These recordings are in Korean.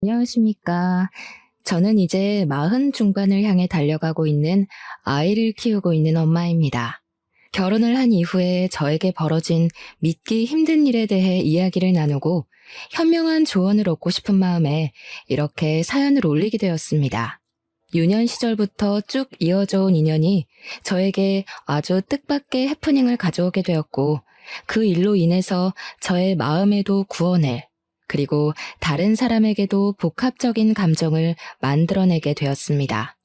안녕하십니까. 저는 이제 40 중반을 향해 달려가고 있는 아이를 키우고 있는 엄마입니다. 결혼을 한 이후에 저에게 벌어진 믿기 힘든 일에 대해 이야기를 나누고 현명한 조언을 얻고 싶은 마음에 이렇게 사연을 올리게 되었습니다. 유년 시절부터 쭉 이어져 온 인연이 저에게 아주 뜻밖의 해프닝을 가져오게 되었고, 그 일로 인해서 저의 마음에도 구원을, 그리고 다른 사람에게도 복합적인 감정을 만들어내게 되었습니다.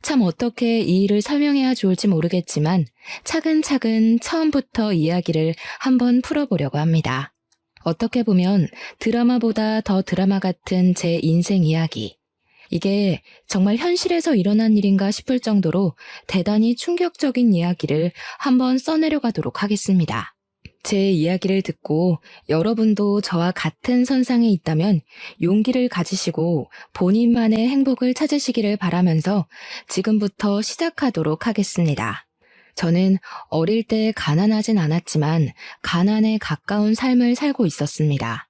참 어떻게 이 일을 설명해야 좋을지 모르겠지만 차근차근 처음부터 이야기를 한번 풀어보려고 합니다. 어떻게 보면 드라마보다 더 드라마 같은 제 인생 이야기. 이게 정말 현실에서 일어난 일인가 싶을 정도로 대단히 충격적인 이야기를 한번 써내려 가도록 하겠습니다. 제 이야기를 듣고 여러분도 저와 같은 선상에 있다면 용기를 가지시고 본인만의 행복을 찾으시기를 바라면서 지금부터 시작하도록 하겠습니다. 저는 어릴 때 가난하진 않았지만 가난에 가까운 삶을 살고 있었습니다.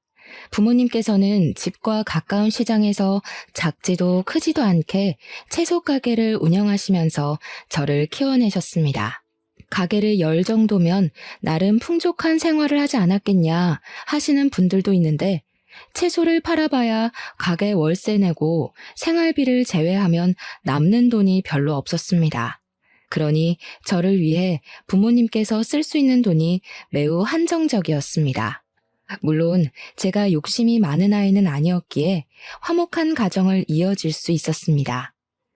부모님께서는 집과 가까운 시장에서 작지도 크지도 않게 채소 가게를 운영하시면서 저를 키워내셨습니다. 가게를 열 정도면 나름 풍족한 생활을 하지 않았겠냐 하시는 분들도 있는데, 채소를 팔아봐야 가게 월세 내고 생활비를 제외하면 남는 돈이 별로 없었습니다. 그러니 저를 위해 부모님께서 쓸 수 있는 돈이 매우 한정적이었습니다. 물론 제가 욕심이 많은 아이는 아니었기에 화목한 가정을 이어질 수 있었습니다.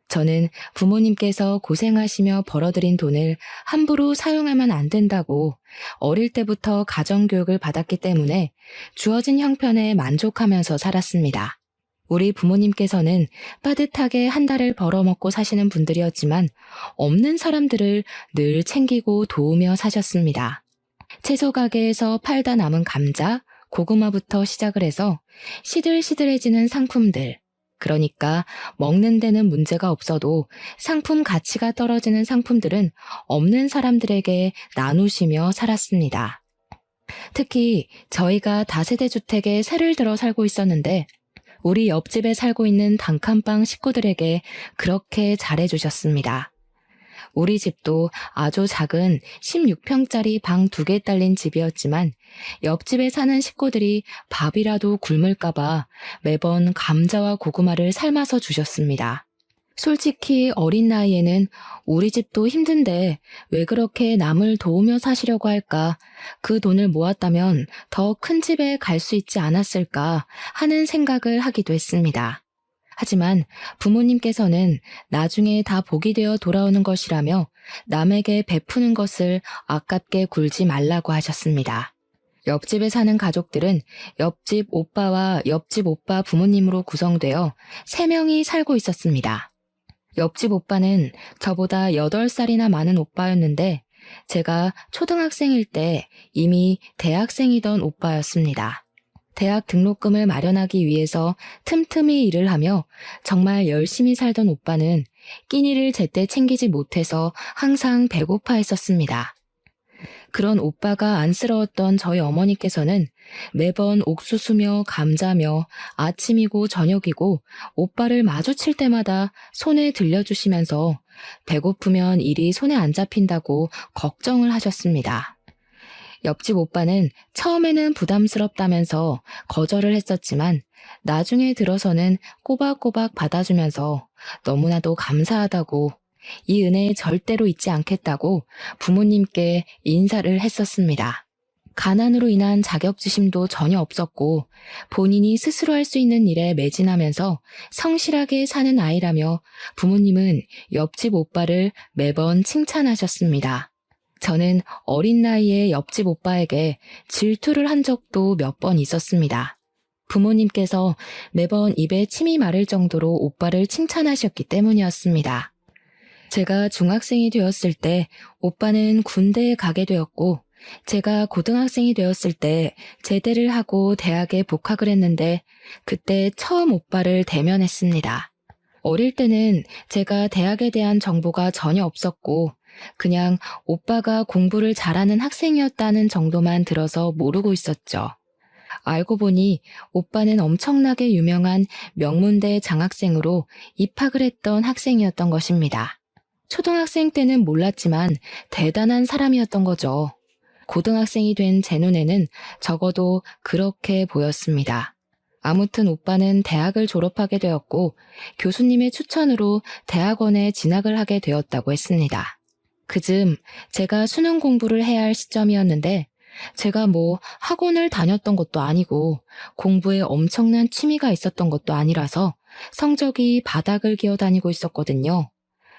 저는 부모님께서 고생하시며 벌어들인 돈을 함부로 사용하면 안 된다고 어릴 때부터 가정교육을 받았기 때문에 주어진 형편에 만족하면서 살았습니다. 우리 부모님께서는 빠듯하게 한 달을 벌어먹고 사시는 분들이었지만 없는 사람들을 늘 챙기고 도우며 사셨습니다. 채소 가게에서 팔다 남은 감자, 고구마부터 시작을 해서 시들시들해지는 상품들, 그러니까 먹는 데는 문제가 없어도 상품 가치가 떨어지는 상품들은 없는 사람들에게 나누시며 살았습니다. 특히 저희가 다세대 주택에 새를 들어 살고 있었는데 우리 옆집에 살고 있는 단칸방 식구들에게 그렇게 잘해주셨습니다. 우리 집도 아주 작은 16평짜리 방 2개 딸린 집이었지만 옆집에 사는 식구들이 밥이라도 굶을까봐 매번 감자와 고구마를 삶아서 주셨습니다. 솔직히 어린 나이에는 우리 집도 힘든데 왜 그렇게 남을 도우며 사시려고 할까? 그 돈을 모았다면 더 큰 집에 갈 수 있지 않았을까 하는 생각을 하기도 했습니다. 하지만 부모님께서는 나중에 다 복이 되어 돌아오는 것이라며 남에게 베푸는 것을 아깝게 굴지 말라고 하셨습니다. 옆집에 사는 가족들은 옆집 오빠와 옆집 오빠 부모님으로 구성되어 3명이 살고 있었습니다. 옆집 오빠는 저보다 8살이나 많은 오빠였는데 제가 초등학생일 때 이미 대학생이던 오빠였습니다. 대학 등록금을 마련하기 위해서 틈틈이 일을 하며 정말 열심히 살던 오빠는 끼니를 제때 챙기지 못해서 항상 배고파했었습니다. 그런 오빠가 안쓰러웠던 저희 어머니께서는 매번 옥수수며 감자며 아침이고 저녁이고 오빠를 마주칠 때마다 손에 들려주시면서 배고프면 일이 손에 안 잡힌다고 걱정을 하셨습니다. 옆집 오빠는 처음에는 부담스럽다면서 거절을 했었지만 나중에 들어서는 꼬박꼬박 받아주면서 너무나도 감사하다고, 이 은혜 절대로 잊지 않겠다고 부모님께 인사를 했었습니다. 가난으로 인한 자격지심도 전혀 없었고 본인이 스스로 할 수 있는 일에 매진하면서 성실하게 사는 아이라며 부모님은 옆집 오빠를 매번 칭찬하셨습니다. 저는 어린 나이에 옆집 오빠에게 질투를 한 적도 몇 번 있었습니다. 부모님께서 매번 입에 침이 마를 정도로 오빠를 칭찬하셨기 때문이었습니다. 제가 중학생이 되었을 때 오빠는 군대에 가게 되었고, 제가 고등학생이 되었을 때 제대를 하고 대학에 복학을 했는데 그때 처음 오빠를 대면했습니다. 어릴 때는 제가 대학에 대한 정보가 전혀 없었고 그냥 오빠가 공부를 잘하는 학생이었다는 정도만 들어서 모르고 있었죠. 알고 보니 오빠는 엄청나게 유명한 명문대 장학생으로 입학을 했던 학생이었던 것입니다. 초등학생 때는 몰랐지만 대단한 사람이었던 거죠. 고등학생이 된 제 눈에는 적어도 그렇게 보였습니다. 아무튼 오빠는 대학을 졸업하게 되었고 교수님의 추천으로 대학원에 진학을 하게 되었다고 했습니다. 그즈음 제가 수능 공부를 해야 할 시점이었는데 제가 학원을 다녔던 것도 아니고 공부에 엄청난 취미가 있었던 것도 아니라서 성적이 바닥을 기어다니고 있었거든요.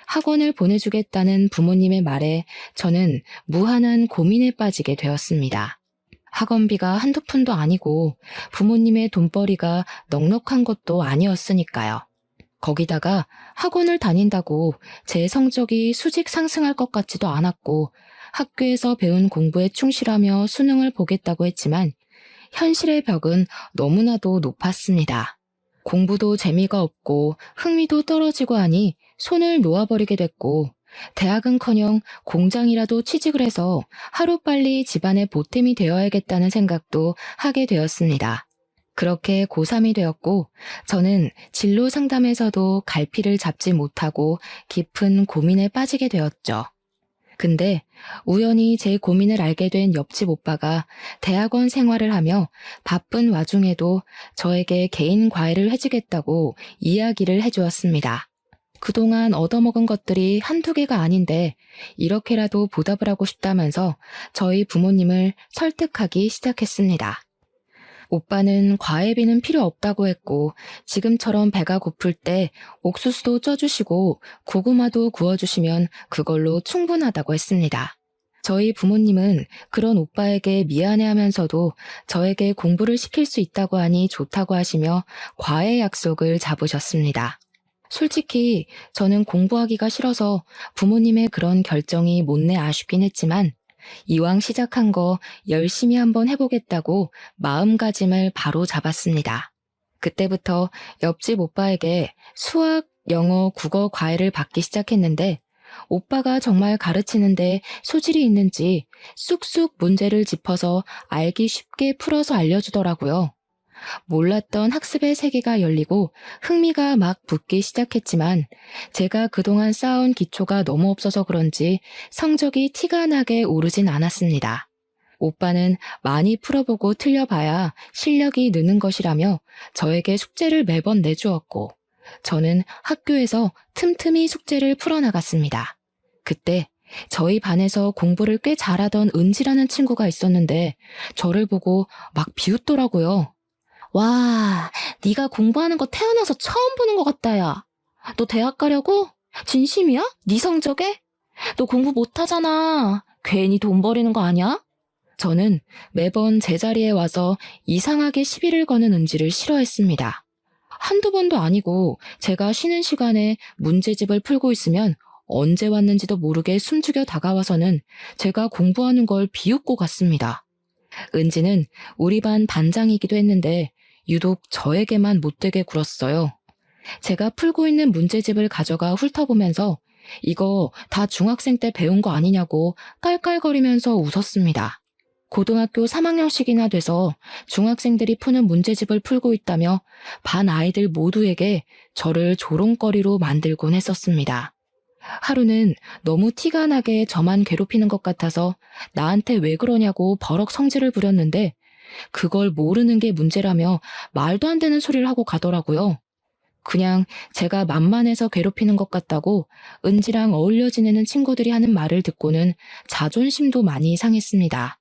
학원을 보내주겠다는 부모님의 말에 저는 무한한 고민에 빠지게 되었습니다. 학원비가 한두 푼도 아니고 부모님의 돈벌이가 넉넉한 것도 아니었으니까요. 거기다가 학원을 다닌다고 제 성적이 수직 상승할 것 같지도 않았고 학교에서 배운 공부에 충실하며 수능을 보겠다고 했지만 현실의 벽은 너무나도 높았습니다. 공부도 재미가 없고 흥미도 떨어지고 하니 손을 놓아버리게 됐고 대학은커녕 공장이라도 취직을 해서 하루빨리 집안의 보탬이 되어야겠다는 생각도 하게 되었습니다. 그렇게 고3이 되었고 저는 진로 상담에서도 갈피를 잡지 못하고 깊은 고민에 빠지게 되었죠. 근데 우연히 제 고민을 알게 된 옆집 오빠가 대학원 생활을 하며 바쁜 와중에도 저에게 개인 과외를 해주겠다고 이야기를 해주었습니다. 그동안 얻어먹은 것들이 한두 개가 아닌데 이렇게라도 보답을 하고 싶다면서 저희 부모님을 설득하기 시작했습니다. 오빠는 과외비는 필요 없다고 했고 지금처럼 배가 고플 때 옥수수도 쪄주시고 고구마도 구워주시면 그걸로 충분하다고 했습니다. 저희 부모님은 그런 오빠에게 미안해하면서도 저에게 공부를 시킬 수 있다고 하니 좋다고 하시며 과외 약속을 잡으셨습니다. 솔직히 저는 공부하기가 싫어서 부모님의 그런 결정이 못내 아쉽긴 했지만 이왕 시작한 거 열심히 한번 해보겠다고 마음가짐을 바로 잡았습니다. 그때부터 옆집 오빠에게 수학, 영어, 국어 과외를 받기 시작했는데 오빠가 정말 가르치는데 소질이 있는지 쑥쑥 문제를 짚어서 알기 쉽게 풀어서 알려주더라고요. 몰랐던 학습의 세계가 열리고 흥미가 막 붙기 시작했지만 제가 그동안 쌓아온 기초가 너무 없어서 그런지 성적이 티가 나게 오르진 않았습니다. 오빠는 많이 풀어보고 틀려봐야 실력이 느는 것이라며 저에게 숙제를 매번 내주었고 저는 학교에서 틈틈이 숙제를 풀어나갔습니다. 그때 저희 반에서 공부를 꽤 잘하던 은지라는 친구가 있었는데 저를 보고 막 비웃더라고요. 와, 네가 공부하는 거 태어나서 처음 보는 것 같다, 야. 너 대학 가려고? 진심이야? 네 성적에? 너 공부 못하잖아. 괜히 돈 버리는 거 아니야? 저는 매번 제자리에 와서 이상하게 시비를 거는 은지를 싫어했습니다. 한두 번도 아니고 제가 쉬는 시간에 문제집을 풀고 있으면 언제 왔는지도 모르게 숨죽여 다가와서는 제가 공부하는 걸 비웃고 갔습니다. 은지는 우리 반 반장이기도 했는데 유독 저에게만 못되게 굴었어요. 제가 풀고 있는 문제집을 가져가 훑어보면서 이거 다 중학생 때 배운 거 아니냐고 깔깔거리면서 웃었습니다. 고등학교 3학년씩이나 돼서 중학생들이 푸는 문제집을 풀고 있다며 반 아이들 모두에게 저를 조롱거리로 만들곤 했었습니다. 하루는 너무 티가 나게 저만 괴롭히는 것 같아서 나한테 왜 그러냐고 버럭 성질을 부렸는데 그걸 모르는 게 문제라며 말도 안 되는 소리를 하고 가더라고요. 그냥 제가 만만해서 괴롭히는 것 같다고 은지랑 어울려 지내는 친구들이 하는 말을 듣고는 자존심도 많이 상했습니다.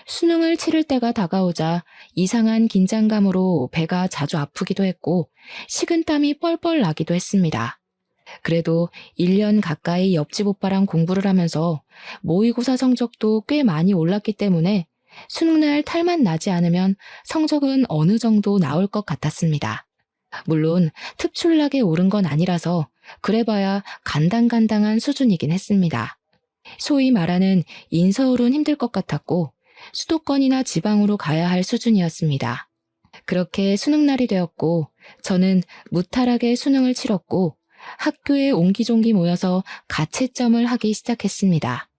수능을 치를 때가 다가오자 이상한 긴장감으로 배가 자주 아프기도 했고 식은땀이 뻘뻘 나기도 했습니다. 그래도 1년 가까이 옆집 오빠랑 공부를 하면서 모의고사 성적도 꽤 많이 올랐기 때문에 수능날 탈만 나지 않으면 성적은 어느 정도 나올 것 같았습니다. 물론 특출나게 오른 건 아니라서 그래봐야 간당간당한 수준이긴 했습니다. 소위 말하는 인서울은 힘들 것 같았고 수도권이나 지방으로 가야 할 수준이었습니다. 그렇게 수능날이 되었고 저는 무탈하게 수능을 치렀고 학교에 옹기종기 모여서 가채점을 하기 시작했습니다.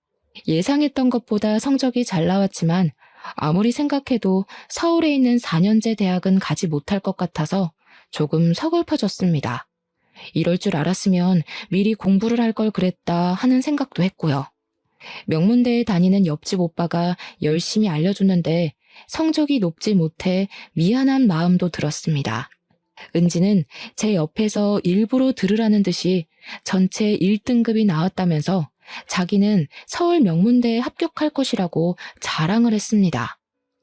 예상했던 것보다 성적이 잘 나왔지만 아무리 생각해도 서울에 있는 4년제 대학은 가지 못할 것 같아서 조금 서글퍼졌습니다. 이럴 줄 알았으면 미리 공부를 할 걸 그랬다 하는 생각도 했고요. 명문대에 다니는 옆집 오빠가 열심히 알려줬는데 성적이 높지 못해 미안한 마음도 들었습니다. 은지는 제 옆에서 일부러 들으라는 듯이 전체 1등급이 나왔다면서 자기는 서울 명문대에 합격할 것이라고 자랑을 했습니다.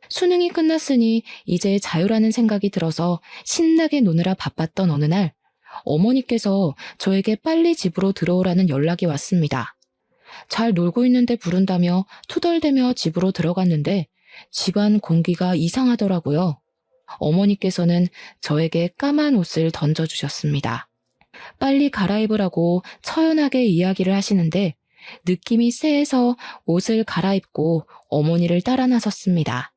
수능이 끝났으니 이제 자유라는 생각이 들어서 신나게 노느라 바빴던 어느 날 어머니께서 저에게 빨리 집으로 들어오라는 연락이 왔습니다. 잘 놀고 있는데 부른다며 투덜대며 집으로 들어갔는데 집안 공기가 이상하더라고요. 어머니께서는 저에게 까만 옷을 던져주셨습니다. 빨리 갈아입으라고 처연하게 이야기를 하시는데 느낌이 쎄해서 옷을 갈아입고 어머니를 따라 나섰습니다.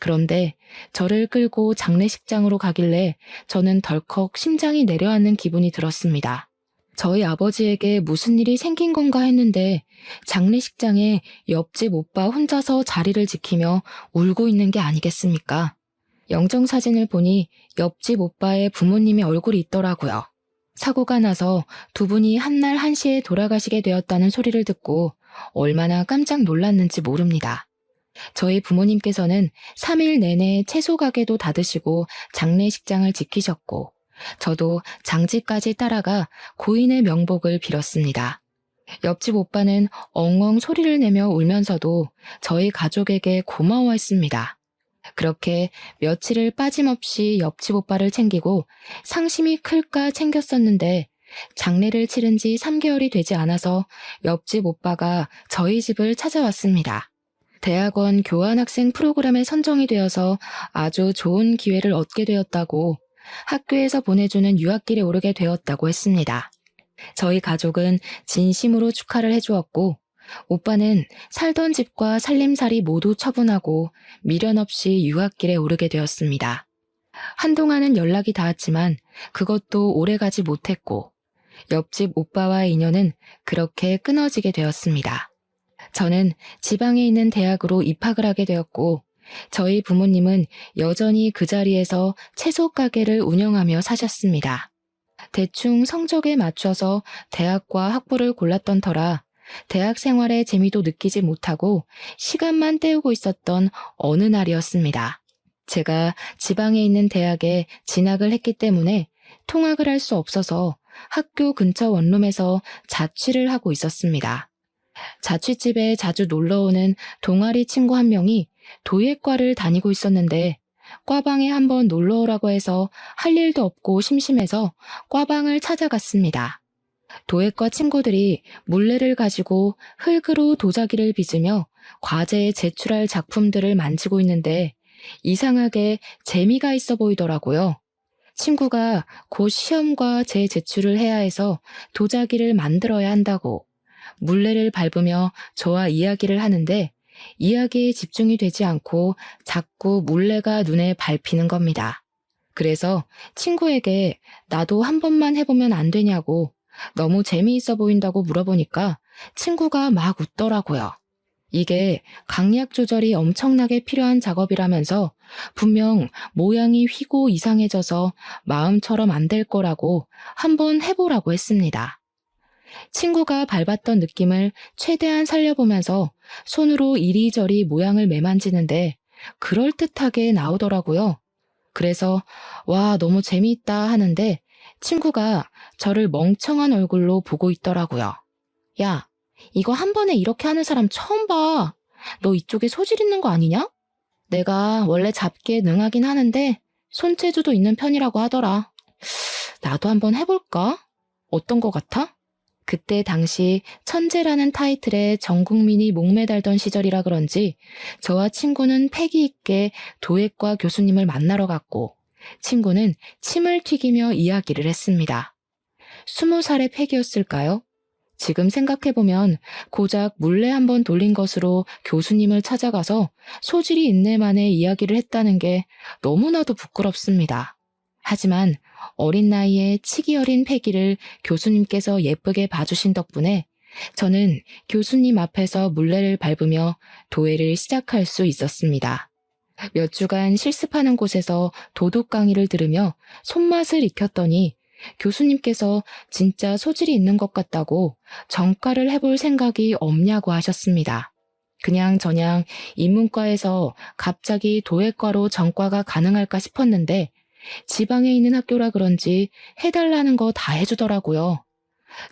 그런데 저를 끌고 장례식장으로 가길래 저는 덜컥 심장이 내려앉는 기분이 들었습니다. 저희 아버지에게 무슨 일이 생긴 건가 했는데 장례식장에 옆집 오빠 혼자서 자리를 지키며 울고 있는 게 아니겠습니까? 영정사진을 보니 옆집 오빠의 부모님의 얼굴이 있더라고요. 사고가 나서 두 분이 한날 한시에 돌아가시게 되었다는 소리를 듣고 얼마나 깜짝 놀랐는지 모릅니다. 저희 부모님께서는 3일 내내 채소 가게도 닫으시고 장례식장을 지키셨고 저도 장지까지 따라가 고인의 명복을 빌었습니다. 옆집 오빠는 엉엉 소리를 내며 울면서도 저희 가족에게 고마워했습니다. 그렇게 며칠을 빠짐없이 옆집 오빠를 챙기고 상심이 클까 챙겼었는데 장례를 치른 지 3개월이 되지 않아서 옆집 오빠가 저희 집을 찾아왔습니다. 대학원 교환학생 프로그램에 선정이 되어서 아주 좋은 기회를 얻게 되었다고 학교에서 보내주는 유학길에 오르게 되었다고 했습니다. 저희 가족은 진심으로 축하를 해주었고 오빠는 살던 집과 살림살이 모두 처분하고 미련 없이 유학길에 오르게 되었습니다. 한동안은 연락이 닿았지만 그것도 오래가지 못했고 옆집 오빠와의 인연은 그렇게 끊어지게 되었습니다. 저는 지방에 있는 대학으로 입학을 하게 되었고 저희 부모님은 여전히 그 자리에서 채소 가게를 운영하며 사셨습니다. 대충 성적에 맞춰서 대학과 학부를 골랐던 터라 대학 생활의 재미도 느끼지 못하고 시간만 때우고 있었던 어느 날이었습니다. 제가 지방에 있는 대학에 진학을 했기 때문에 통학을 할 수 없어서 학교 근처 원룸에서 자취를 하고 있었습니다. 자취집에 자주 놀러오는 동아리 친구 한 명이 도예과를 다니고 있었는데 과방에 한번 놀러오라고 해서 할 일도 없고 심심해서 과방을 찾아갔습니다. 도예과 친구들이 물레를 가지고 흙으로 도자기를 빚으며 과제에 제출할 작품들을 만지고 있는데 이상하게 재미가 있어 보이더라고요. 친구가 곧 시험과 제출을 해야 해서 도자기를 만들어야 한다고 물레를 밟으며 저와 이야기를 하는데 이야기에 집중이 되지 않고 자꾸 물레가 눈에 밟히는 겁니다. 그래서 친구에게 나도 한 번만 해보면 안 되냐고 너무 재미있어 보인다고 물어보니까 친구가 막 웃더라고요. 이게 강약 조절이 엄청나게 필요한 작업이라면서 분명 모양이 휘고 이상해져서 마음처럼 안 될 거라고 한번 해보라고 했습니다. 친구가 밟았던 느낌을 최대한 살려보면서 손으로 이리저리 모양을 매만지는데 그럴듯하게 나오더라고요. 그래서 와, 너무 재미있다 하는데 친구가 저를 멍청한 얼굴로 보고 있더라고요. 야, 이거 한 번에 이렇게 하는 사람 처음 봐. 너 이쪽에 소질 있는 거 아니냐? 내가 원래 잡기에 능하긴 하는데 손재주도 있는 편이라고 하더라. 나도 한번 해볼까? 어떤 거 같아? 그때 당시 천재라는 타이틀에 전 국민이 목매달던 시절이라 그런지 저와 친구는 패기 있게 도예과 교수님을 만나러 갔고 친구는 침을 튀기며 이야기를 했습니다. 20살의 패기였을까요? 지금 생각해보면 고작 물레 한번 돌린 것으로 교수님을 찾아가서 소질이 있네만의 이야기를 했다는 게 너무나도 부끄럽습니다. 하지만 어린 나이에 치기 어린 패기를 교수님께서 예쁘게 봐주신 덕분에 저는 교수님 앞에서 물레를 밟으며 도예를 시작할 수 있었습니다. 몇 주간 실습하는 곳에서 도둑 강의를 들으며 손맛을 익혔더니 교수님께서 진짜 소질이 있는 것 같다고 전과를 해볼 생각이 없냐고 하셨습니다. 그냥저냥 인문과에서 갑자기 도예과로 전과가 가능할까 싶었는데 지방에 있는 학교라 그런지 해달라는 거 다 해주더라고요.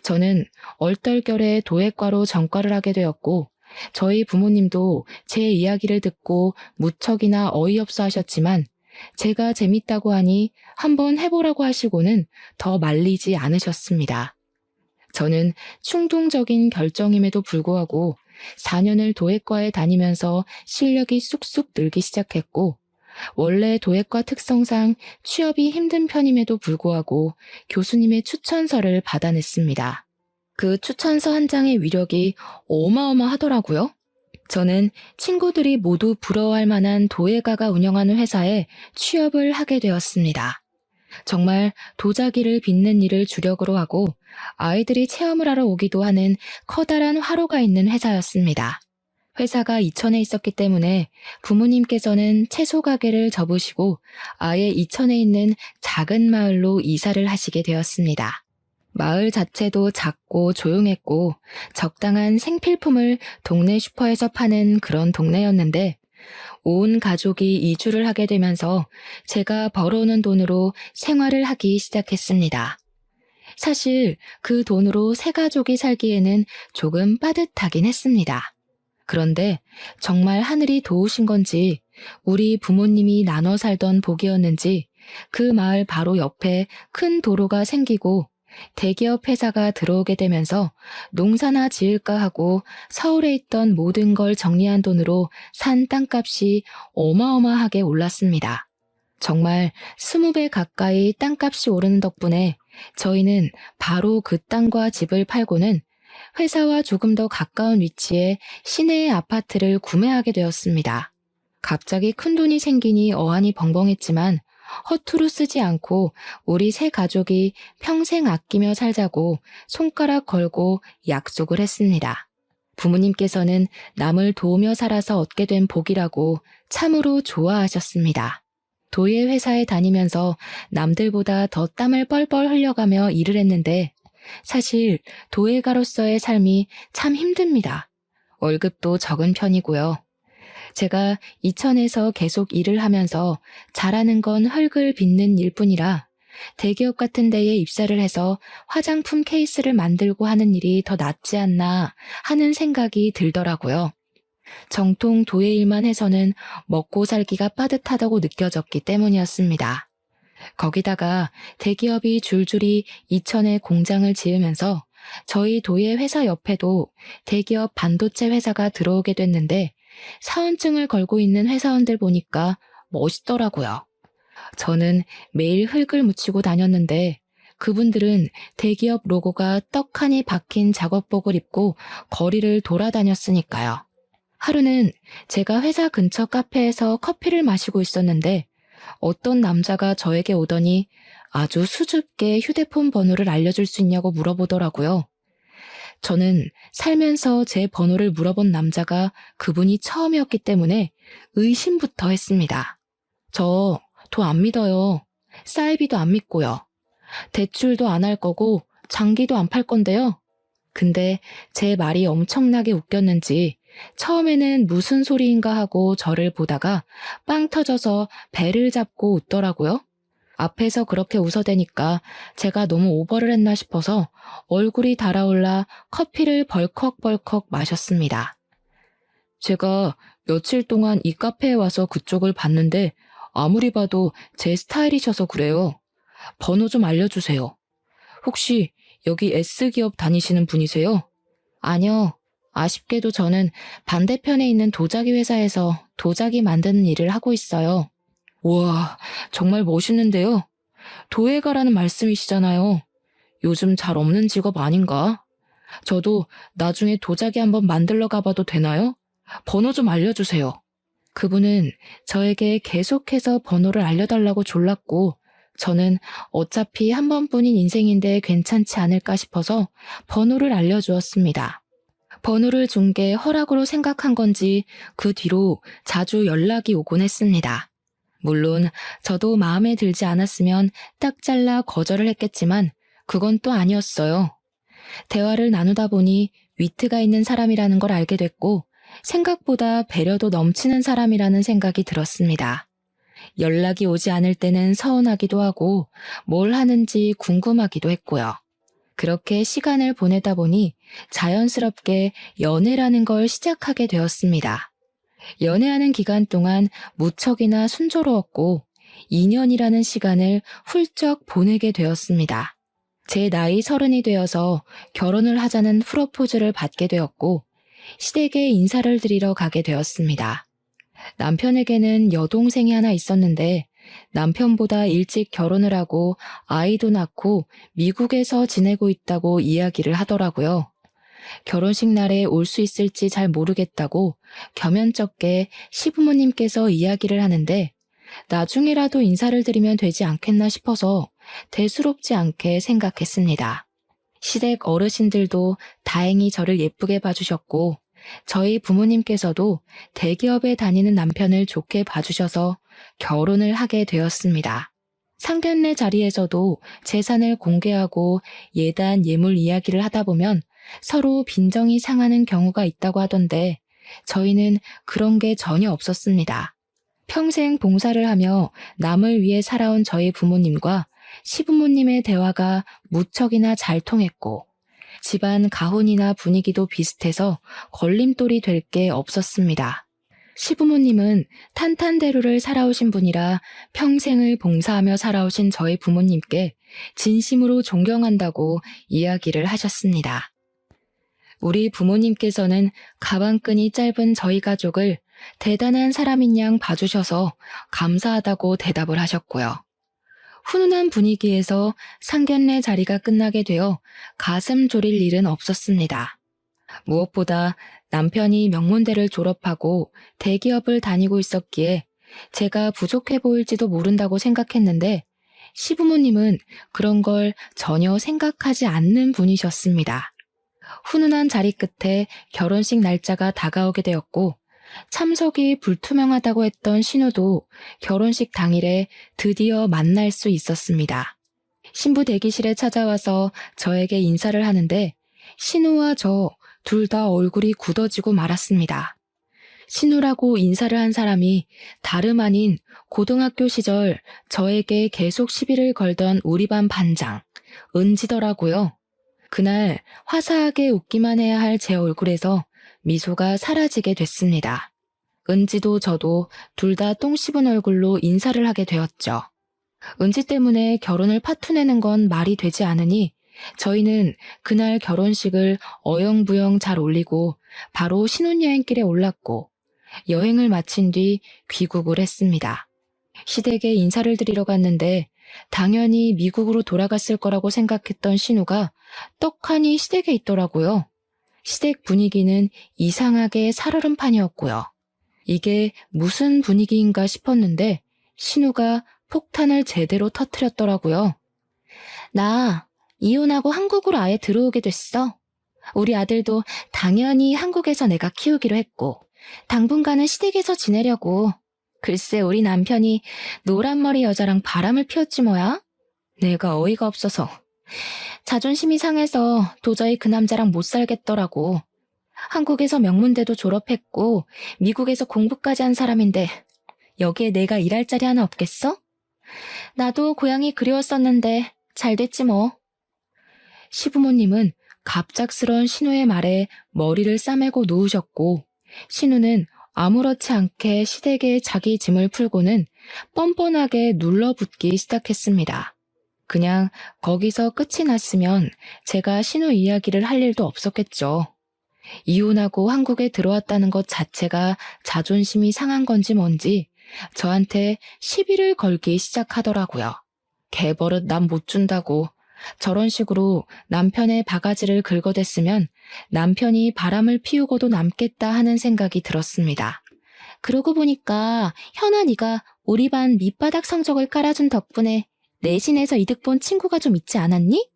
저는 얼떨결에 도예과로 전과를 하게 되었고 저희 부모님도 제 이야기를 듣고 무척이나 어이없어 하셨지만 제가 재밌다고 하니 한번 해보라고 하시고는 더 말리지 않으셨습니다. 저는 충동적인 결정임에도 불구하고 4년을 도예과에 다니면서 실력이 쑥쑥 늘기 시작했고 원래 도예과 특성상 취업이 힘든 편임에도 불구하고 교수님의 추천서를 받아냈습니다. 그 추천서 한 장의 위력이 어마어마하더라고요. 저는 친구들이 모두 부러워할 만한 도예가가 운영하는 회사에 취업을 하게 되었습니다. 정말 도자기를 빚는 일을 주력으로 하고 아이들이 체험을 하러 오기도 하는 커다란 화로가 있는 회사였습니다. 회사가 이천에 있었기 때문에 부모님께서는 채소 가게를 접으시고 아예 이천에 있는 작은 마을로 이사를 하시게 되었습니다. 마을 자체도 작고 조용했고 적당한 생필품을 동네 슈퍼에서 파는 그런 동네였는데 온 가족이 이주를 하게 되면서 제가 벌어오는 돈으로 생활을 하기 시작했습니다. 사실 그 돈으로 세 가족이 살기에는 조금 빠듯하긴 했습니다. 그런데 정말 하늘이 도우신 건지 우리 부모님이 나눠 살던 복이었는지 그 마을 바로 옆에 큰 도로가 생기고 대기업 회사가 들어오게 되면서 농사나 지을까 하고 서울에 있던 모든 걸 정리한 돈으로 산 땅값이 어마어마하게 올랐습니다. 정말 20배 가까이 땅값이 오르는 덕분에 저희는 바로 그 땅과 집을 팔고는 회사와 조금 더 가까운 위치에 시내의 아파트를 구매하게 되었습니다. 갑자기 큰 돈이 생기니 어안이 벙벙했지만 허투루 쓰지 않고 우리 세 가족이 평생 아끼며 살자고 손가락 걸고 약속을 했습니다. 부모님께서는 남을 도우며 살아서 얻게 된 복이라고 참으로 좋아하셨습니다. 도예 회사에 다니면서 남들보다 더 땀을 뻘뻘 흘려가며 일을 했는데 사실 도예가로서의 삶이 참 힘듭니다. 월급도 적은 편이고요. 제가 이천에서 계속 일을 하면서 잘하는 건 흙을 빚는 일뿐이라 대기업 같은 데에 입사를 해서 화장품 케이스를 만들고 하는 일이 더 낫지 않나 하는 생각이 들더라고요. 정통 도예 일만 해서는 먹고 살기가 빠듯하다고 느껴졌기 때문이었습니다. 거기다가 대기업이 줄줄이 이천에 공장을 지으면서 저희 도예 회사 옆에도 대기업 반도체 회사가 들어오게 됐는데 사원증을 걸고 있는 회사원들 보니까 멋있더라고요. 저는 매일 흙을 묻히고 다녔는데 그분들은 대기업 로고가 떡하니 박힌 작업복을 입고 거리를 돌아다녔으니까요. 하루는 제가 회사 근처 카페에서 커피를 마시고 있었는데 어떤 남자가 저에게 오더니 아주 수줍게 휴대폰 번호를 알려줄 수 있냐고 물어보더라고요. 저는 살면서 제 번호를 물어본 남자가 그분이 처음이었기 때문에 의심부터 했습니다. 저 도 안 믿어요. 사이비도 안 믿고요. 대출도 안 할 거고 장기도 안 팔 건데요. 근데 제 말이 엄청나게 웃겼는지 처음에는 무슨 소리인가 하고 저를 보다가 빵 터져서 배를 잡고 웃더라고요. 앞에서 그렇게 웃어대니까 제가 너무 오버를 했나 싶어서 얼굴이 달아올라 커피를 벌컥벌컥 마셨습니다. 제가 며칠 동안 이 카페에 와서 그쪽을 봤는데 아무리 봐도 제 스타일이셔서 그래요. 번호 좀 알려주세요. 혹시 여기 S기업 다니시는 분이세요? 아니요. 아쉽게도 저는 반대편에 있는 도자기 회사에서 도자기 만드는 일을 하고 있어요. 우와, 정말 멋있는데요. 도예가라는 말씀이시잖아요. 요즘 잘 없는 직업 아닌가? 저도 나중에 도자기 한번 만들러 가봐도 되나요? 번호 좀 알려주세요. 그분은 저에게 계속해서 번호를 알려달라고 졸랐고 저는 어차피 한 번뿐인 인생인데 괜찮지 않을까 싶어서 번호를 알려주었습니다. 번호를 준 게 허락으로 생각한 건지 그 뒤로 자주 연락이 오곤 했습니다. 물론 저도 마음에 들지 않았으면 딱 잘라 거절을 했겠지만 그건 또 아니었어요. 대화를 나누다 보니 위트가 있는 사람이라는 걸 알게 됐고 생각보다 배려도 넘치는 사람이라는 생각이 들었습니다. 연락이 오지 않을 때는 서운하기도 하고 뭘 하는지 궁금하기도 했고요. 그렇게 시간을 보내다 보니 자연스럽게 연애라는 걸 시작하게 되었습니다. 연애하는 기간 동안 무척이나 순조로웠고 2년이라는 시간을 훌쩍 보내게 되었습니다. 제 나이 30이 되어서 결혼을 하자는 프로포즈를 받게 되었고 시댁에 인사를 드리러 가게 되었습니다. 남편에게는 여동생이 하나 있었는데 남편보다 일찍 결혼을 하고 아이도 낳고 미국에서 지내고 있다고 이야기를 하더라고요. 결혼식 날에 올 수 있을지 잘 모르겠다고 겸연쩍게 시부모님께서 이야기를 하는데 나중에라도 인사를 드리면 되지 않겠나 싶어서 대수롭지 않게 생각했습니다. 시댁 어르신들도 다행히 저를 예쁘게 봐주셨고 저희 부모님께서도 대기업에 다니는 남편을 좋게 봐주셔서 결혼을 하게 되었습니다. 상견례 자리에서도 재산을 공개하고 예단 예물 이야기를 하다 보면 서로 빈정이 상하는 경우가 있다고 하던데 저희는 그런 게 전혀 없었습니다. 평생 봉사를 하며 남을 위해 살아온 저희 부모님과 시부모님의 대화가 무척이나 잘 통했고 집안 가훈이나 분위기도 비슷해서 걸림돌이 될 게 없었습니다. 시부모님은 탄탄대로를 살아오신 분이라 평생을 봉사하며 살아오신 저희 부모님께 진심으로 존경한다고 이야기를 하셨습니다. 우리 부모님께서는 가방끈이 짧은 저희 가족을 대단한 사람인 양 봐주셔서 감사하다고 대답을 하셨고요. 훈훈한 분위기에서 상견례 자리가 끝나게 되어 가슴 졸일 일은 없었습니다. 무엇보다 남편이 명문대를 졸업하고 대기업을 다니고 있었기에 제가 부족해 보일지도 모른다고 생각했는데 시부모님은 그런 걸 전혀 생각하지 않는 분이셨습니다. 훈훈한 자리 끝에 결혼식 날짜가 다가오게 되었고 참석이 불투명하다고 했던 신우도 결혼식 당일에 드디어 만날 수 있었습니다. 신부 대기실에 찾아와서 저에게 인사를 하는데 신우와 저 둘 다 얼굴이 굳어지고 말았습니다. 신우라고 인사를 한 사람이 다름 아닌 고등학교 시절 저에게 계속 시비를 걸던 우리 반 반장, 은지더라고요. 그날 화사하게 웃기만 해야 할 제 얼굴에서 미소가 사라지게 됐습니다. 은지도 저도 둘 다 똥 씹은 얼굴로 인사를 하게 되었죠. 은지 때문에 결혼을 파투내는 건 말이 되지 않으니 저희는 그날 결혼식을 어영부영 잘 올리고 바로 신혼여행길에 올랐고 여행을 마친 뒤 귀국을 했습니다. 시댁에 인사를 드리러 갔는데 당연히 미국으로 돌아갔을 거라고 생각했던 신우가 떡하니 시댁에 있더라고요. 시댁 분위기는 이상하게 살얼음판이었고요. 이게 무슨 분위기인가 싶었는데 신우가 폭탄을 제대로 터뜨렸더라고요. 나 이혼하고 한국으로 아예 들어오게 됐어. 우리 아들도 당연히 한국에서 내가 키우기로 했고 당분간은 시댁에서 지내려고. 글쎄 우리 남편이 노란머리 여자랑 바람을 피웠지 뭐야? 내가 어이가 없어서 자존심이 상해서 도저히 그 남자랑 못 살겠더라고. 한국에서 명문대도 졸업했고 미국에서 공부까지 한 사람인데 여기에 내가 일할 자리 하나 없겠어? 나도 고향이 그리웠었는데 잘 됐지 뭐. 시부모님은 갑작스런 신우의 말에 머리를 싸매고 누우셨고 신우는 아무렇지 않게 시댁에 자기 짐을 풀고는 뻔뻔하게 눌러붙기 시작했습니다. 그냥 거기서 끝이 났으면 제가 신우 이야기를 할 일도 없었겠죠. 이혼하고 한국에 들어왔다는 것 자체가 자존심이 상한 건지 뭔지 저한테 시비를 걸기 시작하더라고요. 개버릇 남 못 준다고. 저런 식으로 남편의 바가지를 긁어댔으면 남편이 바람을 피우고도 남겠다 하는 생각이 들었습니다. 그러고 보니까 현아 네가 우리 반 밑바닥 성적을 깔아준 덕분에 내신에서 이득 본 친구가 좀 있지 않았니?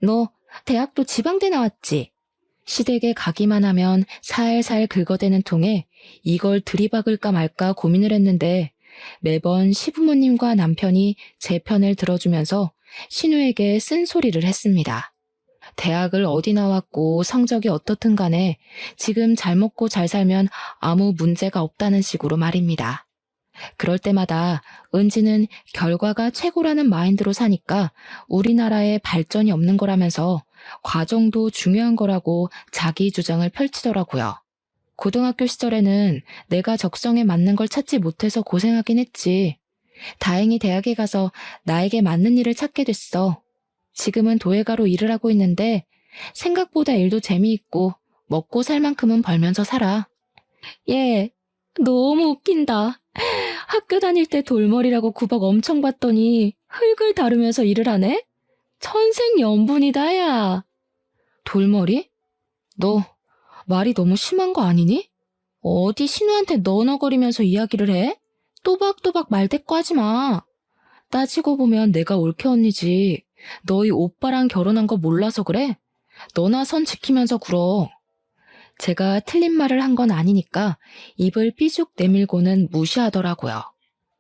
너 대학도 지방대 나왔지? 시댁에 가기만 하면 살살 긁어대는 통에 이걸 들이박을까 말까 고민을 했는데 매번 시부모님과 남편이 제 편을 들어주면서 신우에게 쓴소리를 했습니다. 대학을 어디 나왔고 성적이 어떻든 간에 지금 잘 먹고 잘 살면 아무 문제가 없다는 식으로 말입니다. 그럴 때마다 은지는 결과가 최고라는 마인드로 사니까 우리나라에 발전이 없는 거라면서 과정도 중요한 거라고 자기 주장을 펼치더라고요. 고등학교 시절에는 내가 적성에 맞는 걸 찾지 못해서 고생하긴 했지. 다행히 대학에 가서 나에게 맞는 일을 찾게 됐어. 지금은 도예가로 일을 하고 있는데 생각보다 일도 재미있고 먹고 살 만큼은 벌면서 살아. 얘, 너무 웃긴다. 학교 다닐 때 돌머리라고 구박 엄청 받더니 흙을 다루면서 일을 하네? 천생연분이다, 야. 돌머리? 너 말이 너무 심한 거 아니니? 어디 신우한테 너너거리면서 이야기를 해? 또박또박 말대꾸 하지 마. 따지고 보면 내가 올케 언니지. 너희 오빠랑 결혼한 거 몰라서 그래? 너나 선 지키면서 굴어. 제가 틀린 말을 한 건 아니니까 입을 삐죽 내밀고는 무시하더라고요.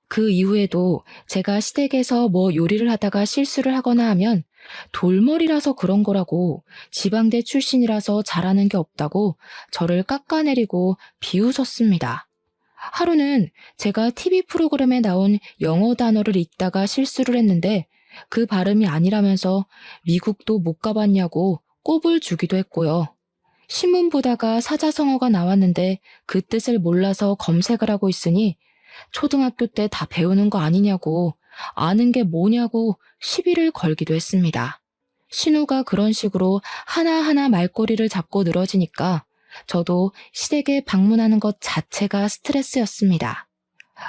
그 이후에도 제가 시댁에서 뭐 요리를 하다가 실수를 하거나 하면 돌머리라서 그런 거라고, 지방대 출신이라서 잘하는 게 없다고 저를 깎아내리고 비웃었습니다. 하루는 제가 TV 프로그램에 나온 영어 단어를 읽다가 실수를 했는데 그 발음이 아니라면서 미국도 못 가봤냐고 꼽을 주기도 했고요. 신문 보다가 사자성어가 나왔는데 그 뜻을 몰라서 검색을 하고 있으니 초등학교 때 다 배우는 거 아니냐고, 아는 게 뭐냐고 시비를 걸기도 했습니다. 신우가 그런 식으로 하나하나 말꼬리를 잡고 늘어지니까 저도 시댁에 방문하는 것 자체가 스트레스였습니다.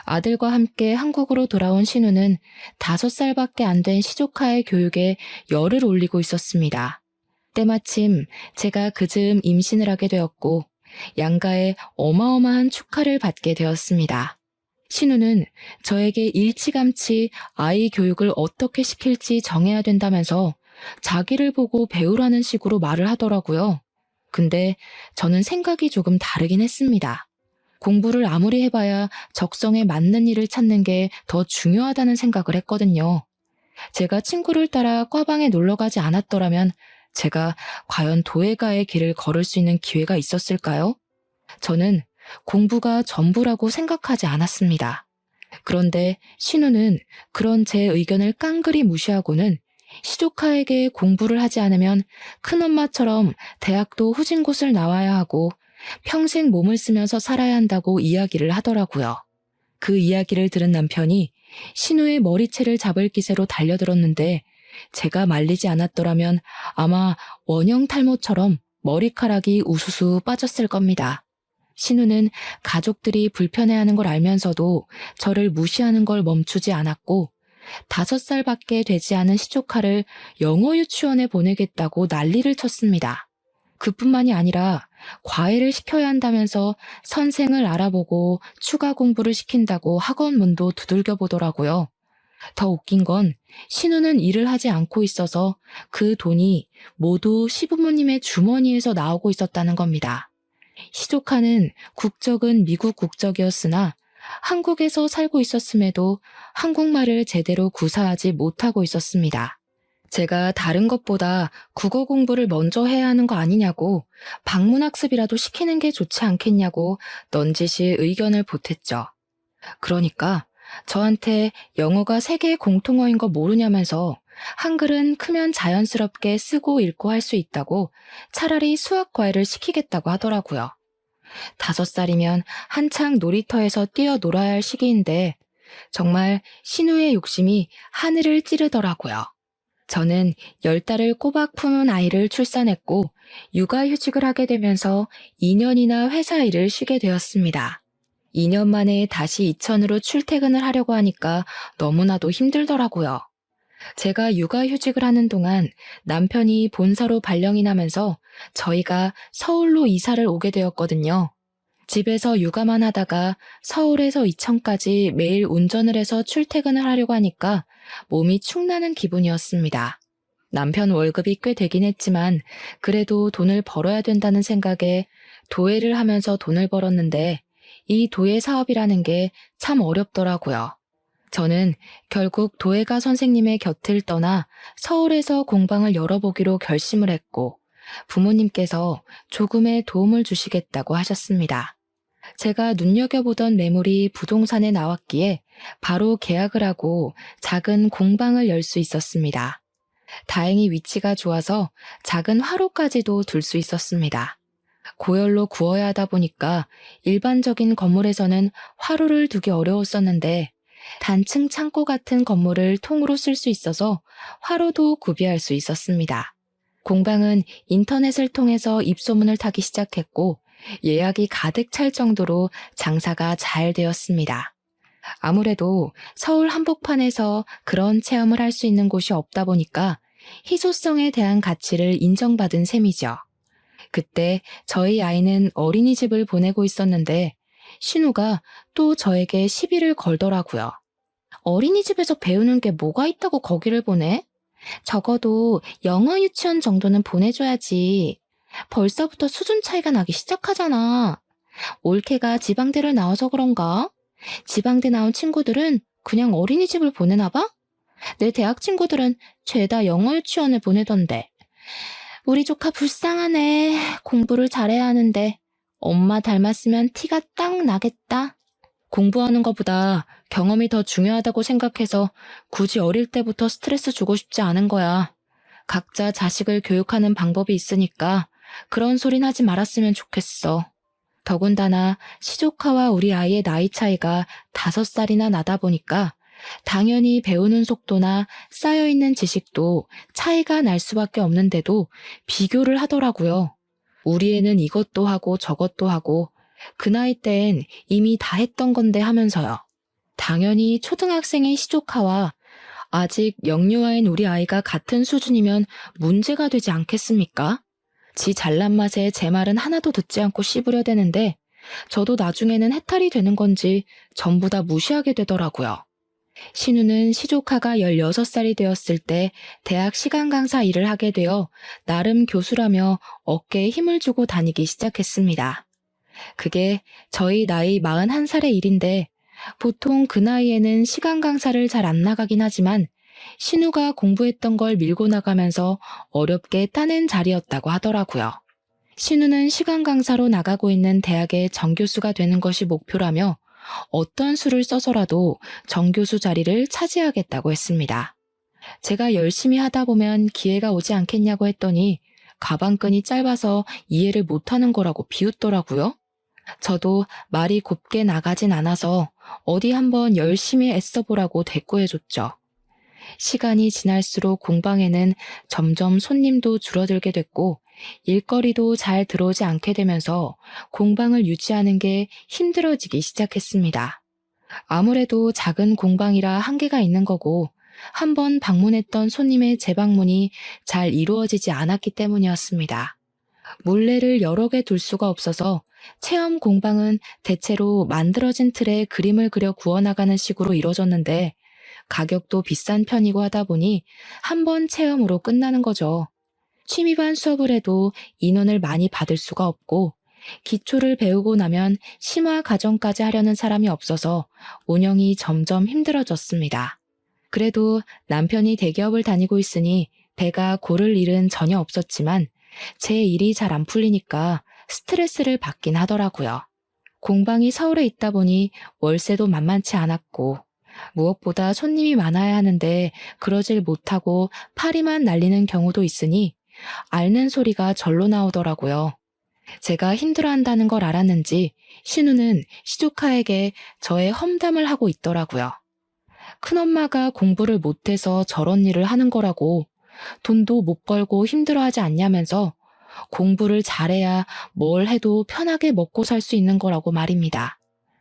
아들과 함께 한국으로 돌아온 신우는 5살밖에 안 된 시조카의 교육에 열을 올리고 있었습니다. 때마침 제가 그즈음 임신을 하게 되었고 양가의 어마어마한 축하를 받게 되었습니다. 신우는 저에게 일찌감치 아이 교육을 어떻게 시킬지 정해야 된다면서 자기를 보고 배우라는 식으로 말을 하더라고요. 근데 저는 생각이 조금 다르긴 했습니다. 공부를 아무리 해봐야 적성에 맞는 일을 찾는 게 더 중요하다는 생각을 했거든요. 제가 친구를 따라 과방에 놀러 가지 않았더라면 제가 과연 도예가의 길을 걸을 수 있는 기회가 있었을까요? 저는 공부가 전부라고 생각하지 않았습니다. 그런데 신우는 그런 제 의견을 깡그리 무시하고는 시조카에게 공부를 하지 않으면 큰엄마처럼 대학도 후진 곳을 나와야 하고 평생 몸을 쓰면서 살아야 한다고 이야기를 하더라고요. 그 이야기를 들은 남편이 신우의 머리채를 잡을 기세로 달려들었는데 제가 말리지 않았더라면 아마 원형 탈모처럼 머리카락이 우수수 빠졌을 겁니다. 신우는 가족들이 불편해하는 걸 알면서도 저를 무시하는 걸 멈추지 않았고 5살밖에 되지 않은 시조카를 영어 유치원에 보내겠다고 난리를 쳤습니다. 그뿐만이 아니라 과외를 시켜야 한다면서 선생을 알아보고 추가 공부를 시킨다고 학원 문도 두들겨 보더라고요. 더 웃긴 건 신우는 일을 하지 않고 있어서 그 돈이 모두 시부모님의 주머니에서 나오고 있었다는 겁니다. 시조카는 국적은 미국 국적이었으나 한국에서 살고 있었음에도 한국말을 제대로 구사하지 못하고 있었습니다. 제가 다른 것보다 국어 공부를 먼저 해야 하는 거 아니냐고, 방문학습이라도 시키는 게 좋지 않겠냐고 넌지시 의견을 보탰죠. 그러니까 저한테 영어가 세계의 공통어인 거 모르냐면서 한글은 크면 자연스럽게 쓰고 읽고 할 수 있다고 차라리 수학 과외를 시키겠다고 하더라고요. 5살이면 한창 놀이터에서 뛰어놀아야 할 시기인데 정말 신우의 욕심이 하늘을 찌르더라고요. 저는 10달을 꼬박 품은 아이를 출산했고 육아휴직을 하게 되면서 2년이나 회사 일을 쉬게 되었습니다. 2년 만에 다시 이천으로 출퇴근을 하려고 하니까 너무나도 힘들더라고요. 제가 육아휴직을 하는 동안 남편이 본사로 발령이 나면서 저희가 서울로 이사를 오게 되었거든요. 집에서 육아만 하다가 서울에서 이천까지 매일 운전을 해서 출퇴근을 하려고 하니까 몸이 축나는 기분이었습니다. 남편 월급이 꽤 되긴 했지만 그래도 돈을 벌어야 된다는 생각에 도예를 하면서 돈을 벌었는데 이 도예 사업이라는 게 참 어렵더라고요. 저는 결국 도예가 선생님의 곁을 떠나 서울에서 공방을 열어보기로 결심을 했고 부모님께서 조금의 도움을 주시겠다고 하셨습니다. 제가 눈여겨보던 매물이 부동산에 나왔기에 바로 계약을 하고 작은 공방을 열 수 있었습니다. 다행히 위치가 좋아서 작은 화로까지도 둘 수 있었습니다. 고열로 구워야 하다 보니까 일반적인 건물에서는 화로를 두기 어려웠었는데 단층 창고 같은 건물을 통으로 쓸 수 있어서 화로도 구비할 수 있었습니다. 공방은 인터넷을 통해서 입소문을 타기 시작했고 예약이 가득 찰 정도로 장사가 잘 되었습니다. 아무래도 서울 한복판에서 그런 체험을 할 수 있는 곳이 없다 보니까 희소성에 대한 가치를 인정받은 셈이죠. 그때 저희 아이는 어린이집을 보내고 있었는데 신우가 또 저에게 시비를 걸더라고요. 어린이집에서 배우는 게 뭐가 있다고 거기를 보내? 적어도 영어 유치원 정도는 보내줘야지. 벌써부터 수준 차이가 나기 시작하잖아. 올케가 지방대를 나와서 그런가? 지방대 나온 친구들은 그냥 어린이집을 보내나 봐? 내 대학 친구들은 죄다 영어 유치원을 보내던데. 우리 조카 불쌍하네. 공부를 잘해야 하는데 엄마 닮았으면 티가 딱 나겠다. 공부하는 것보다 경험이 더 중요하다고 생각해서 굳이 어릴 때부터 스트레스 주고 싶지 않은 거야. 각자 자식을 교육하는 방법이 있으니까 그런 소린 하지 말았으면 좋겠어. 더군다나 시조카와 우리 아이의 나이 차이가 5살이나 나다 보니까 당연히 배우는 속도나 쌓여있는 지식도 차이가 날 수밖에 없는데도 비교를 하더라고요. 우리 애는 이것도 하고 저것도 하고 그 나이 땐 이미 다 했던 건데 하면서요. 당연히 초등학생의 시조카와 아직 영유아인 우리 아이가 같은 수준이면 문제가 되지 않겠습니까? 지 잘난 맛에 제 말은 하나도 듣지 않고 씹으려 되는데 저도 나중에는 해탈이 되는 건지 전부 다 무시하게 되더라고요. 신우는 시조카가 16살이 되었을 때 대학 시간 강사 일을 하게 되어 나름 교수라며 어깨에 힘을 주고 다니기 시작했습니다. 그게 저희 나이 41살의 일인데 보통 그 나이에는 시간 강사를 잘 안 나가긴 하지만 신우가 공부했던 걸 밀고 나가면서 어렵게 따낸 자리였다고 하더라고요. 신우는 시간 강사로 나가고 있는 대학의 정교수가 되는 것이 목표라며 어떤 수를 써서라도 정교수 자리를 차지하겠다고 했습니다. 제가 열심히 하다 보면 기회가 오지 않겠냐고 했더니 가방끈이 짧아서 이해를 못하는 거라고 비웃더라고요. 저도 말이 곱게 나가진 않아서 어디 한번 열심히 애써보라고 대꾸해줬죠. 시간이 지날수록 공방에는 점점 손님도 줄어들게 됐고 일거리도 잘 들어오지 않게 되면서 공방을 유지하는 게 힘들어지기 시작했습니다. 아무래도 작은 공방이라 한계가 있는 거고 한번 방문했던 손님의 재방문이 잘 이루어지지 않았기 때문이었습니다. 물레를 여러 개 둘 수가 없어서 체험 공방은 대체로 만들어진 틀에 그림을 그려 구워나가는 식으로 이루어졌는데 가격도 비싼 편이고 하다 보니 한 번 체험으로 끝나는 거죠. 취미반 수업을 해도 인원을 많이 받을 수가 없고 기초를 배우고 나면 심화 과정까지 하려는 사람이 없어서 운영이 점점 힘들어졌습니다. 그래도 남편이 대기업을 다니고 있으니 배가 고를 일은 전혀 없었지만 제 일이 잘 안 풀리니까 스트레스를 받긴 하더라고요. 공방이 서울에 있다 보니 월세도 만만치 않았고 무엇보다 손님이 많아야 하는데 그러질 못하고 파리만 날리는 경우도 있으니 앓는 소리가 절로 나오더라고요. 제가 힘들어한다는 걸 알았는지 신우는 시조카에게 저의 험담을 하고 있더라고요. 큰엄마가 공부를 못해서 저런 일을 하는 거라고 돈도 못 벌고 힘들어하지 않냐면서 공부를 잘해야 뭘 해도 편하게 먹고 살 수 있는 거라고 말입니다.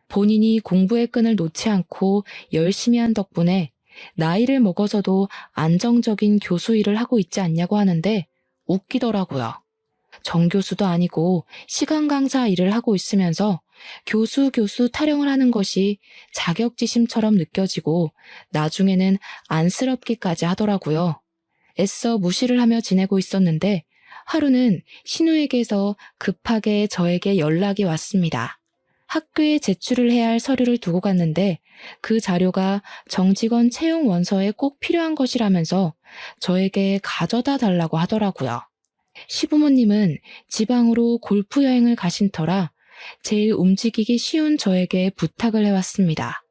본인이 공부의 끈을 놓지 않고 열심히 한 덕분에 나이를 먹어서도 안정적인 교수 일을 하고 있지 않냐고 하는데 웃기더라고요. 정교수도 아니고 시간 강사 일을 하고 있으면서 교수 타령을 하는 것이 자격지심처럼 느껴지고 나중에는 안쓰럽기까지 하더라고요. 애써 무시를 하며 지내고 있었는데 하루는 신우에게서 급하게 저에게 연락이 왔습니다. 학교에 제출을 해야 할 서류를 두고 갔는데 그 자료가 정직원 채용 원서에 꼭 필요한 것이라면서 저에게 가져다 달라고 하더라고요. 시부모님은 지방으로 골프 여행을 가신 터라 제일 움직이기 쉬운 저에게 부탁을 해왔습니다.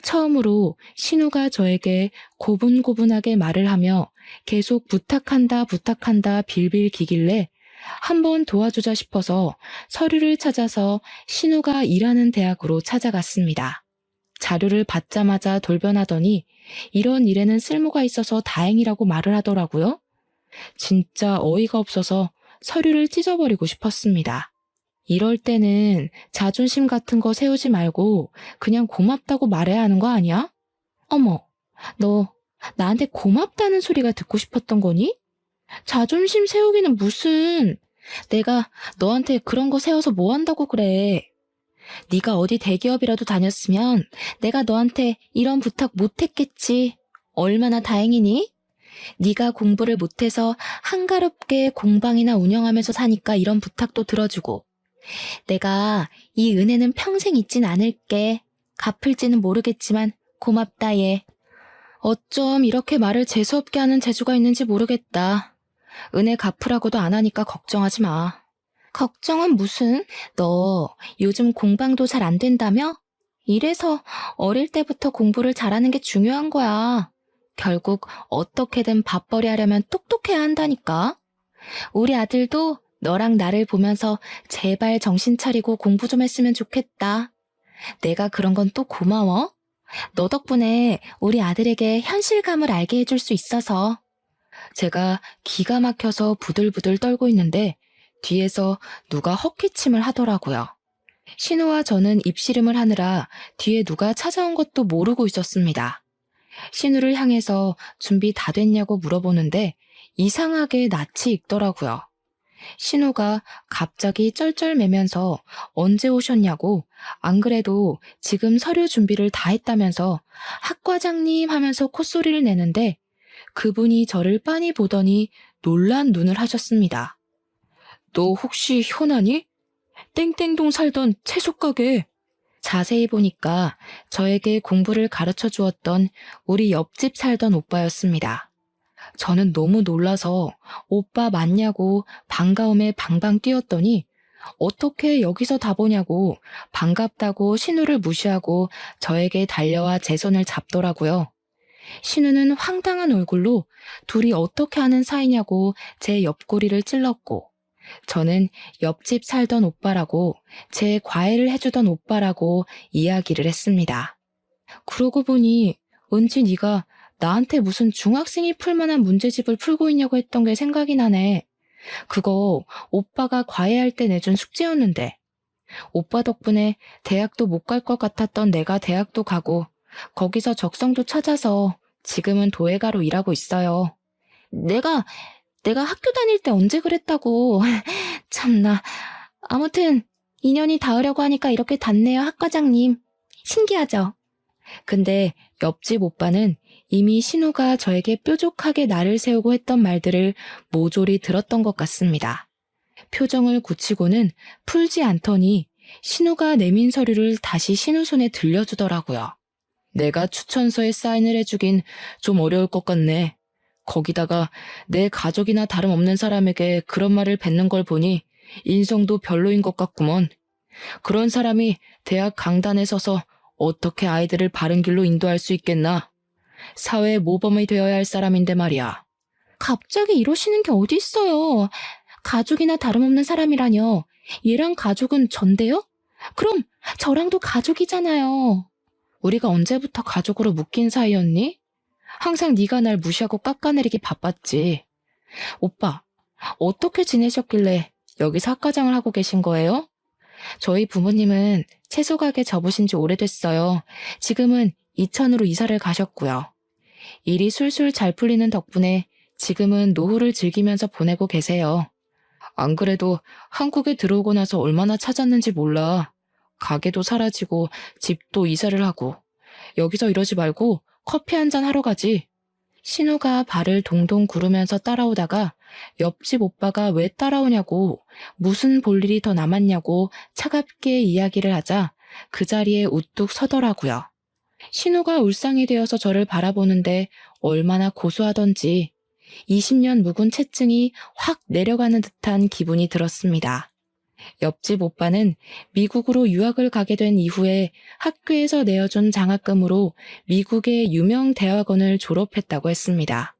처음으로 신우가 저에게 고분고분하게 말을 하며 계속 부탁한다 빌빌 기길래 한번 도와주자 싶어서 서류를 찾아서 신우가 일하는 대학으로 찾아갔습니다. 자료를 받자마자 돌변하더니 이런 일에는 쓸모가 있어서 다행이라고 말을 하더라고요. 진짜 어이가 없어서 서류를 찢어버리고 싶었습니다. 이럴 때는 자존심 같은 거 세우지 말고 그냥 고맙다고 말해야 하는 거 아니야? 어머, 너 나한테 고맙다는 소리가 듣고 싶었던 거니? 자존심 세우기는 무슨... 내가 너한테 그런 거 세워서 뭐 한다고 그래. 네가 어디 대기업이라도 다녔으면 내가 너한테 이런 부탁 못 했겠지. 얼마나 다행이니? 네가 공부를 못해서 한가롭게 공방이나 운영하면서 사니까 이런 부탁도 들어주고 내가 이 은혜는 평생 잊진 않을게. 갚을지는 모르겠지만 고맙다 얘. 어쩜 이렇게 말을 재수없게 하는 재주가 있는지 모르겠다. 은혜 갚으라고도 안 하니까 걱정하지 마. 걱정은 무슨? 너 요즘 공방도 잘 안 된다며? 이래서 어릴 때부터 공부를 잘하는 게 중요한 거야. 결국 어떻게든 밥벌이 하려면 똑똑해야 한다니까. 우리 아들도 너랑 나를 보면서 제발 정신 차리고 공부 좀 했으면 좋겠다. 내가 그런 건 또 고마워. 너 덕분에 우리 아들에게 현실감을 알게 해줄 수 있어서. 제가 기가 막혀서 부들부들 떨고 있는데 뒤에서 누가 헛기침을 하더라고요. 신우와 저는 입씨름을 하느라 뒤에 누가 찾아온 것도 모르고 있었습니다. 신우를 향해서 준비 다 됐냐고 물어보는데 이상하게 낯이 익더라고요. 신우가 갑자기 쩔쩔매면서 언제 오셨냐고, 안 그래도 지금 서류 준비를 다 했다면서 학과장님 하면서 콧소리를 내는데 그분이 저를 빤히 보더니 놀란 눈을 하셨습니다. 너 혹시 효나니? 땡땡동 살던 채소가게. 자세히 보니까 저에게 공부를 가르쳐 주었던 우리 옆집 살던 오빠였습니다. 저는 너무 놀라서 오빠 맞냐고 반가움에 방방 뛰었더니 어떻게 여기서 다 보냐고 반갑다고 신우를 무시하고 저에게 달려와 제 손을 잡더라고요. 신우는 황당한 얼굴로 둘이 어떻게 하는 사이냐고 제 옆구리를 찔렀고 저는 옆집 살던 오빠라고 제 과외를 해주던 오빠라고 이야기를 했습니다. 그러고 보니 은지 네가 나한테 무슨 중학생이 풀만한 문제집을 풀고 있냐고 했던 게 생각이 나네. 그거 오빠가 과외할 때 내준 숙제였는데 오빠 덕분에 대학도 못 갈 것 같았던 내가 대학도 가고 거기서 적성도 찾아서 지금은 도예가로 일하고 있어요. 내가 학교 다닐 때 언제 그랬다고. 참나. 아무튼 인연이 닿으려고 하니까 이렇게 닿네요, 학과장님. 신기하죠? 근데 옆집 오빠는 이미 신우가 저에게 뾰족하게 날을 세우고 했던 말들을 모조리 들었던 것 같습니다. 표정을 굳히고는 풀지 않더니 신우가 내민 서류를 다시 신우 손에 들려주더라고요. 내가 추천서에 사인을 해주긴 좀 어려울 것 같네. 거기다가 내 가족이나 다름없는 사람에게 그런 말을 뱉는 걸 보니 인성도 별로인 것 같구먼. 그런 사람이 대학 강단에 서서 어떻게 아이들을 바른 길로 인도할 수 있겠나? 사회의 모범이 되어야 할 사람인데 말이야. 갑자기 이러시는 게 어디 있어요. 가족이나 다름없는 사람이라뇨. 얘랑 가족은 전데요? 그럼 저랑도 가족이잖아요. 우리가 언제부터 가족으로 묶인 사이였니? 항상 네가 날 무시하고 깎아내리기 바빴지. 오빠, 어떻게 지내셨길래 여기서 학과장을 하고 계신 거예요? 저희 부모님은 채소 가게 접으신 지 오래됐어요. 지금은 이천으로 이사를 가셨고요. 일이 술술 잘 풀리는 덕분에 지금은 노후를 즐기면서 보내고 계세요. 안 그래도 한국에 들어오고 나서 얼마나 찾았는지 몰라. 가게도 사라지고 집도 이사를 하고 여기서 이러지 말고 커피 한잔 하러 가지. 신우가 발을 동동 구르면서 따라오다가 옆집 오빠가 왜 따라오냐고 무슨 볼일이 더 남았냐고 차갑게 이야기를 하자 그 자리에 우뚝 서더라고요. 신우가 울상이 되어서 저를 바라보는데 얼마나 고소하던지 20년 묵은 체증이 확 내려가는 듯한 기분이 들었습니다. 옆집 오빠는 미국으로 유학을 가게 된 이후에 학교에서 내어준 장학금으로 미국의 유명 대학원을 졸업했다고 했습니다.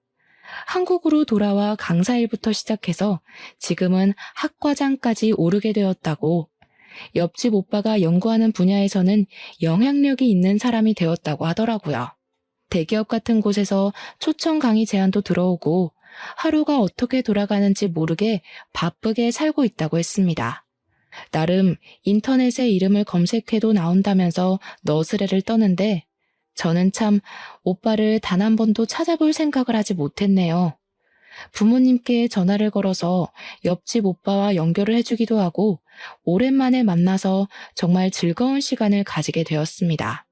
한국으로 돌아와 강사일부터 시작해서 지금은 학과장까지 오르게 되었다고, 옆집 오빠가 연구하는 분야에서는 영향력이 있는 사람이 되었다고 하더라고요. 대기업 같은 곳에서 초청 강의 제안도 들어오고 하루가 어떻게 돌아가는지 모르게 바쁘게 살고 있다고 했습니다. 나름 인터넷에 이름을 검색해도 나온다면서 너스레를 떠는데 저는 참 오빠를 단 한 번도 찾아볼 생각을 하지 못했네요. 부모님께 전화를 걸어서 옆집 오빠와 연결을 해주기도 하고 오랜만에 만나서 정말 즐거운 시간을 가지게 되었습니다.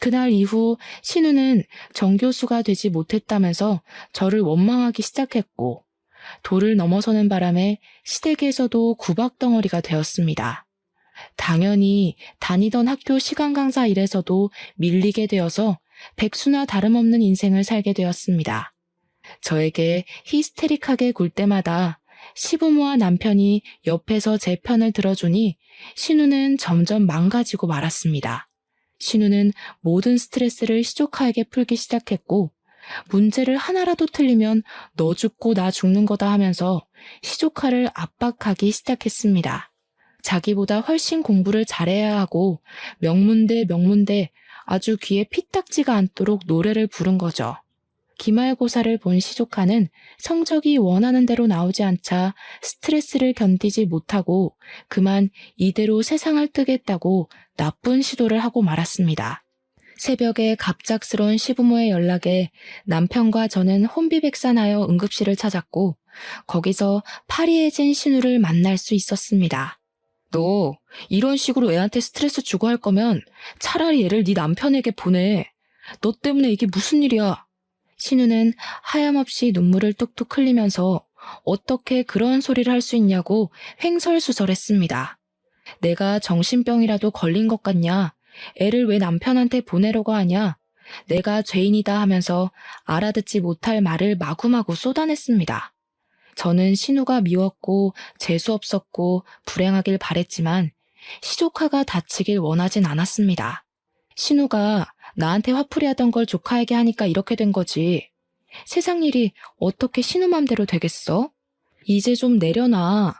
그날 이후 신우는 정교수가 되지 못했다면서 저를 원망하기 시작했고 도를 넘어서는 바람에 시댁에서도 구박덩어리가 되었습니다. 당연히 다니던 학교 시간 강사 일에서도 밀리게 되어서 백수나 다름없는 인생을 살게 되었습니다. 저에게 히스테릭하게 굴 때마다 시부모와 남편이 옆에서 제 편을 들어주니 신우는 점점 망가지고 말았습니다. 신우는 모든 스트레스를 시조카에게 풀기 시작했고 문제를 하나라도 틀리면 너 죽고 나 죽는 거다 하면서 시조카를 압박하기 시작했습니다. 자기보다 훨씬 공부를 잘해야 하고 명문대 아주 귀에 피딱지가 않도록 노래를 부른 거죠. 기말고사를 본 시조카는 성적이 원하는 대로 나오지 않자 스트레스를 견디지 못하고 그만 이대로 세상을 뜨겠다고 나쁜 시도를 하고 말았습니다. 새벽에 갑작스러운 시부모의 연락에 남편과 저는 혼비백산하여 응급실을 찾았고 거기서 파리해진 신우를 만날 수 있었습니다. 너 이런 식으로 애한테 스트레스 주고 할 거면 차라리 애를 네 남편에게 보내. 너 때문에 이게 무슨 일이야. 신우는 하염없이 눈물을 뚝뚝 흘리면서 어떻게 그런 소리를 할 수 있냐고 횡설수설했습니다. 내가 정신병이라도 걸린 것 같냐? 애를 왜 남편한테 보내려고 하냐? 내가 죄인이다 하면서 알아듣지 못할 말을 마구마구 쏟아냈습니다. 저는 신우가 미웠고 재수없었고 불행하길 바랬지만 시조카가 다치길 원하진 않았습니다. 신우가 나한테 화풀이하던 걸 조카에게 하니까 이렇게 된 거지. 세상 일이 어떻게 신우 맘대로 되겠어? 이제 좀 내려놔.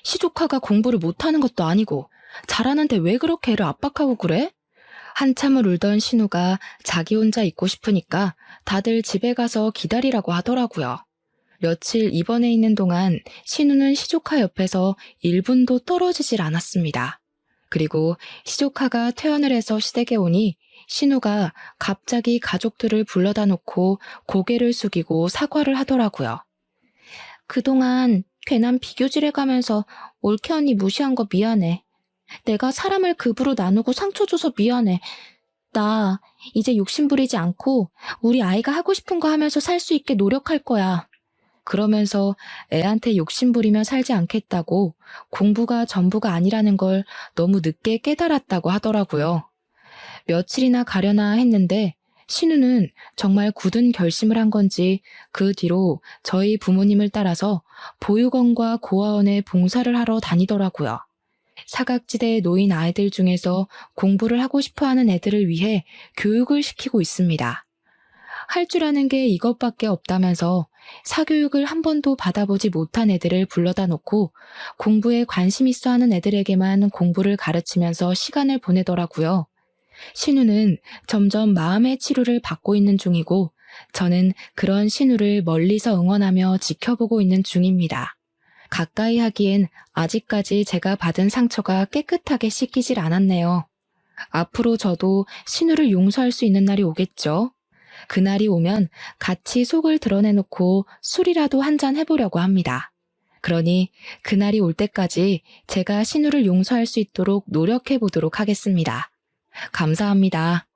시조카가 공부를 못하는 것도 아니고 잘하는데 왜 그렇게 애를 압박하고 그래? 한참을 울던 신우가 자기 혼자 있고 싶으니까 다들 집에 가서 기다리라고 하더라고요. 며칠 입원해 있는 동안 신우는 시조카 옆에서 1분도 떨어지질 않았습니다. 그리고 시조카가 퇴원을 해서 시댁에 오니 신우가 갑자기 가족들을 불러다 놓고 고개를 숙이고 사과를 하더라고요. 그동안 괜한 비교질해 가면서 올케 언니 무시한 거 미안해. 내가 사람을 급으로 나누고 상처 줘서 미안해. 나 이제 욕심 부리지 않고 우리 아이가 하고 싶은 거 하면서 살 수 있게 노력할 거야. 그러면서 애한테 욕심 부리며 살지 않겠다고 공부가 전부가 아니라는 걸 너무 늦게 깨달았다고 하더라고요. 며칠이나 가려나 했는데 신우는 정말 굳은 결심을 한 건지 그 뒤로 저희 부모님을 따라서 보육원과 고아원에 봉사를 하러 다니더라고요. 사각지대에 놓인 아이들 중에서 공부를 하고 싶어하는 애들을 위해 교육을 시키고 있습니다. 할 줄 아는 게 이것밖에 없다면서 사교육을 한 번도 받아보지 못한 애들을 불러다 놓고 공부에 관심 있어 하는 애들에게만 공부를 가르치면서 시간을 보내더라고요. 신우는 점점 마음의 치료를 받고 있는 중이고 저는 그런 신우를 멀리서 응원하며 지켜보고 있는 중입니다. 가까이 하기엔 아직까지 제가 받은 상처가 깨끗하게 씻기질 않았네요. 앞으로 저도 신우를 용서할 수 있는 날이 오겠죠. 그날이 오면 같이 속을 드러내놓고 술이라도 한잔 해보려고 합니다. 그러니 그날이 올 때까지 제가 신우를 용서할 수 있도록 노력해 보도록 하겠습니다. 감사합니다.